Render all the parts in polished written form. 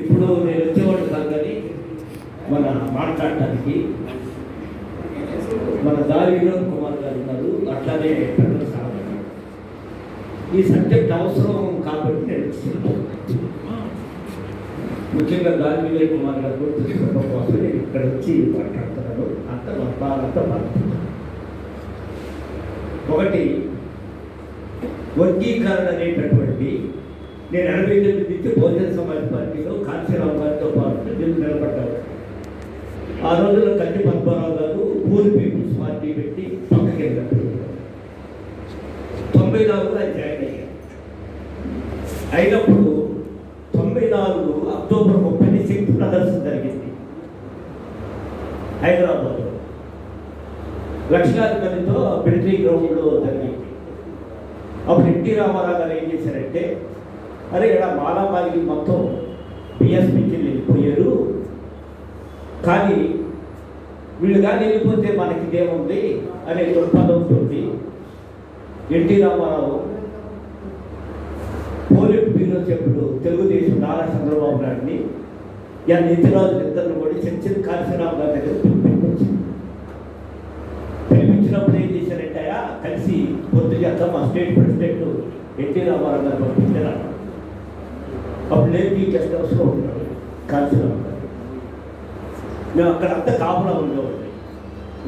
ఇప్పుడు నేను వచ్చేవాడు కాదు కానీ మన మాట్లాడటానికి మన దారి వినోద్ కుమార్ గారు ఉన్నారు. అట్లానే పెద్దల సాధన ఈ సబ్జెక్ట్ అవసరం కాబట్టి నేను ముఖ్యంగా దారి వినోద్ కుమార్ గారు తెలుసుకోవడం కోసం నేను ఇక్కడ వచ్చి మాట్లాడుతున్నాను. అంత ఒకటి వర్గీకరణ అనేటటువంటి నేను 89 నుంచి బహుజన సమాజ్ పార్టీలో కాంచీరావు గారితో పాటు నేను నిలబడ్డాను. ఆ రోజుల్లో కంటి పద్మరావు గారు పూర్ పీపుల్స్ పార్టీ పెట్టి పక్కకి వెళ్ళారు. 94 ఆయన జాయిన్ అయ్యారు. అయినప్పుడు 94 అక్టోబర్ 30 శక్తి ప్రదర్శన జరిగింది హైదరాబాద్లో. లక్షలాది మందితో మిలిటరీ గ్రౌండ్లో జరిగింది. అప్పుడు ఎన్టీ రామారావు గారు ఏం చేశారంటే, అరే ఇక్కడ మాలామాలికి మొత్తం బిఎస్పీకి వెళ్ళిపోయారు, కానీ వీళ్ళు కానీ వెళ్ళిపోతే మనకి ఇదేముంది అనే దృక్పథంతో ఎన్టీ రామారావు పోలిట్ బ్యూరో చెప్పుడు తెలుగుదేశం నారా చంద్రబాబు నాయుడిని నిత్యరాజు ఇద్దరు కూడా చర్చలు కాశీరావు గారి దగ్గర పిలిపించినప్పుడు ఏం చేశారంటే కలిసి పొత్తు చేద్దాం మా స్టేట్ ప్రెసిడెంట్ ఎన్టీ రామారావు గారు పంపించారు. అప్పుడు లేపీ గెస్ట్ హౌస్లో ఉన్నాడు కాశీరావు గారు. మేము అక్కడంతా కాపులా ఉండేవాడి.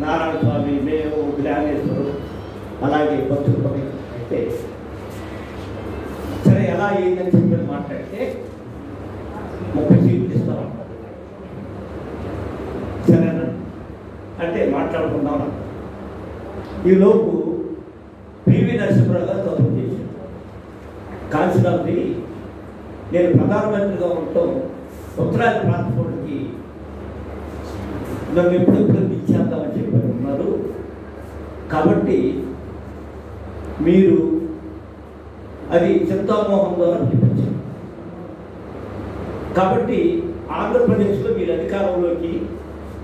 నారాయణ స్వామి, మేము, జ్ఞానేశ్వరం, అలాగే భక్తులు పని అయితే సరే ఎలా అయిందని చెప్పి మాట్లాడితే 30 సీట్లు ఇస్తామంటారు. సరేనా అంటే మాట్లాడుకుందాం. ఈలోపు పివి నరసింహరావు గారు తప్పు చేశారు. కాశీరావుని నేను ప్రధానమంత్రిగా ఉండటం ఉత్తరాది ప్రాంతంలోకి నన్ను ఎప్పుడెప్పుడు ఇచ్చేద్దామని చెప్పి ఉన్నారు. కాబట్టి మీరు అది చింతామోహన్ ద్వారా పిలిపించారు. కాబట్టి ఆంధ్రప్రదేశ్లో మీరు అధికారంలోకి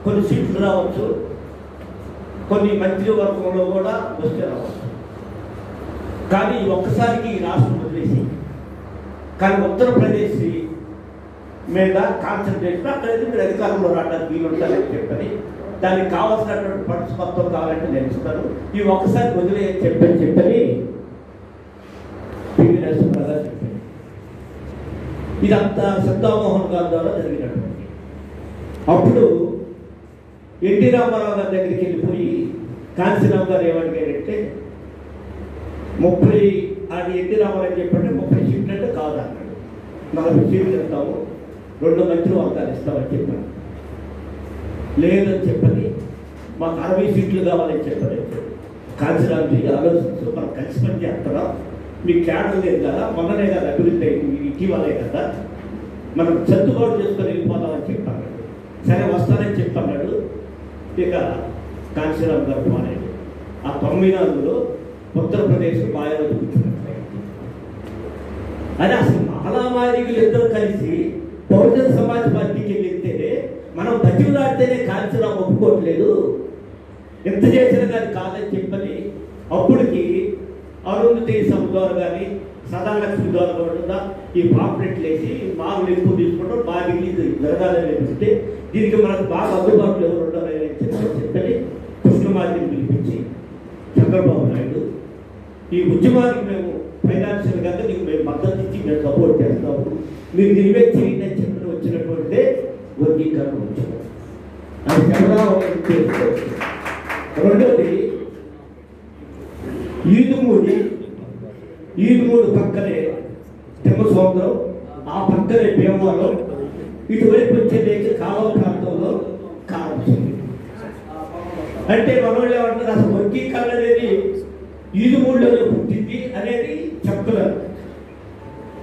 కొన్ని సీట్లు రావచ్చు, కొన్ని మంత్రివర్గంలో కూడా వస్తే రావచ్చు. కానీ ఒక్కసారికి ఈ రాష్ట్రం వదిలేసి కానీ ఉత్తరప్రదేశ్ మీద కాన్సన్ట్రేషన్ అక్కడైతే మీరు అధికారంలో రావడానికి వీలు ఉంటారని చెప్పని దానికి కావాల్సినటువంటి ఫండ్స్ మొత్తం కావాలంటే నేను ఇస్తాను, ఈ ఒక్కసారి వదిలేయని చెప్పని పివి నరసింహరావు గారు చెప్పారు. ఇదంతా సీతామోహన్ గారి ద్వారా జరిగినటువంటి. అప్పుడు ఎన్టీ రామారావు గారి దగ్గరికి వెళ్ళిపోయి కాంచీరావు గారు ఏమడిగారంటే 30 అది ఎన్టీ రామారావు చెప్పంటే 30 సీట్లు అంటే కాదన్నాడు. 40 సీట్లు ఇస్తాము, 2 మంత్రివర్గాలు ఇస్తామని చెప్పాను. లేదని చెప్పని మాకు 60 సీట్లు కావాలని చెప్పని కాంచీరావుజీ ఆలోచించు, మనం కలిసి పని చేస్తున్నాం, మీకు కేడర్ లేదు కదా, మొన్ననే కదా అభివృద్ధి అయింది, ఇటీవలే కదా, మనం సర్దుబాటు చేసుకొని వెళ్ళిపోతామని చెప్పాను. సరే వస్తానని చెప్పన్నాడు. ఇక కాంచీరావు గారు మానేది ఆ 94లో ఉత్తరప్రదేశ్ బాగా కూర్చున్నట్లయింది. అది అసలు మాలామాదిగులు ఇద్దరు కలిసి బహుజన సమాజ్ పార్టీకి వెళ్తే మనం బతిలాడితేనే కాంచీరావు ఒప్పుకోవట్లేదు, ఎంత చేసిన కానీ కాదని చెప్పని అప్పటికి అరుంధతి సభ ద్వారా కానీ సదాలక్ష్మి ద్వారా కూడా ఈ పాంప్లెట్లు వేసి బాగా ఎక్కువ తీసుకుంటాం, బాగా ఇది జరగాలని అనిపిస్తే దీనికి మనకు బాగా అందుబాటులో ఎవరు ఉండాలని చెప్పని కృష్ణమాదిని పిలిపించి చంద్రబాబు నాయుడు ఈ ఉద్యమానికి మేము ఫైనాన్షియల్ గా నీకు మేము మద్దతు ఇచ్చి మేము సపోర్ట్ చేస్తాము, మీరు నిర్వే చేయండి అని చెప్పి వచ్చినటువంటిదే వర్గీకరణ ఉద్యమం. అది చంద్రబాబు చేసుకోవచ్చు. రెండోది ఈదుమూడి పక్కనే తిమ్మసముద్రం, ఆ పక్కనే భీమవరం, ఇటువైపు వచ్చేది కాలువ ప్రాంతంలో కావచ్చు. అంటే మనోళ్ళు ఏమంటారు, అసలు వర్గీకరణ అనేది ఈదుమూడిలో పుట్టింది అనేది చెప్తున్నారు.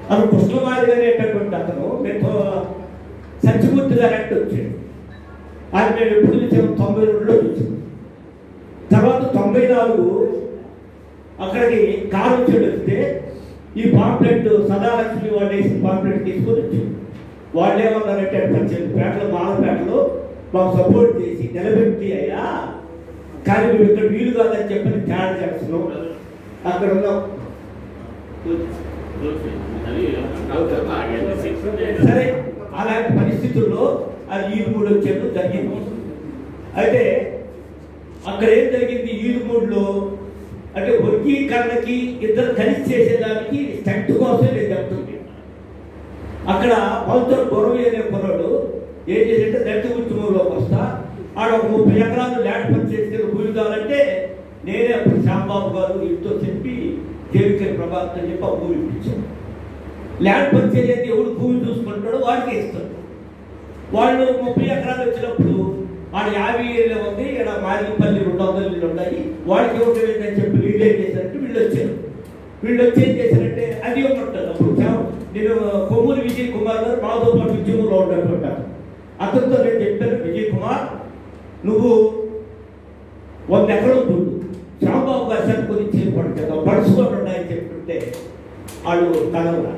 అసలు కృష్ణమాది అనేటటువంటి అతను మేము సత్యమూర్తి గారు అంటే వచ్చాడు. అది మేము ఎప్పుడు చూసాము, 92లో చూసాము. తర్వాత 94 అక్కడికి కారు వచ్చాడు. వస్తే ఈ పాంప్లెట్ సదాలక్ష్మి వాళ్ళు వేసి పాంప్లెట్ తీసుకొని వచ్చాడు. వాళ్ళు ఏమన్నారంటే 18 పేటలు మాలపేటలో మాకు సపోర్ట్ చేసి నిలబెట్టి అయ్యా, కానీ మేము ఇక్కడ వీలు కాదని చెప్పని తేడా చేస్తున్నాం. అక్కడ ఉన్నాం సరే, అలాంటి పరిస్థితుల్లో అది ఈద్ మూడు వచ్చేది జరిగింది. అయితే అక్కడ ఏం జరిగింది, ఈద్ మూడులో అంటే వర్గీకరణకి ఇద్దరు కలిసి చేసేదానికి స్టంట్ కోసం నేను చెప్తుంది. అక్కడ పౌతర్ గొరవి అనే కుర్రాడు ఏం చేసింటే దళిత ఉద్యమంలోకి వస్తా ఆడ ఒక 30 ఎకరాలు ల్యాండ్ పర్చేస్ కింద భూమి కావాలంటే నేనే అప్పుడు శ్యాంబాబు గారు ఇంట్లో చెప్పి దేవికరి ప్రభాకర్ అని చెప్పి ఆ భూమి ఇప్పించాను. ల్యాండ్ పర్చేజ్ అయితే ఎవడు భూమి చూసుకుంటాడో వాడికి ఇస్తాడు. వాళ్ళు 30 ఎకరాలు వచ్చినప్పుడు వాడు 50 ఏళ్ళు ఉంది, ఇక్కడ మారిపల్లి 200 ఇళ్ళు ఉన్నాయి, వాడికి ఇవ్వటం ఏంటని చెప్పి వీళ్ళు ఏం చేశారంటే వీళ్ళు వచ్చారు. వీళ్ళు వచ్చి ఏం చేశారంటే అది ఇవ్వమంటారు. అప్పుడు నేను కొమ్మూరి విజయ్ కుమార్ గారు మాతో పాటు ఉద్యమంలో ఉంటుంటారు. అతనితో నేను చెప్పాను, విజయ్ కుమార్ నువ్వు 100 ఎకరాలు చూడు, శ్యాంబాబు గారు సరిపోయి చేరుకోవడం కదా పడుచుకోవడం ఉన్నాయని చెప్తుంటే వాళ్ళు కలవరా.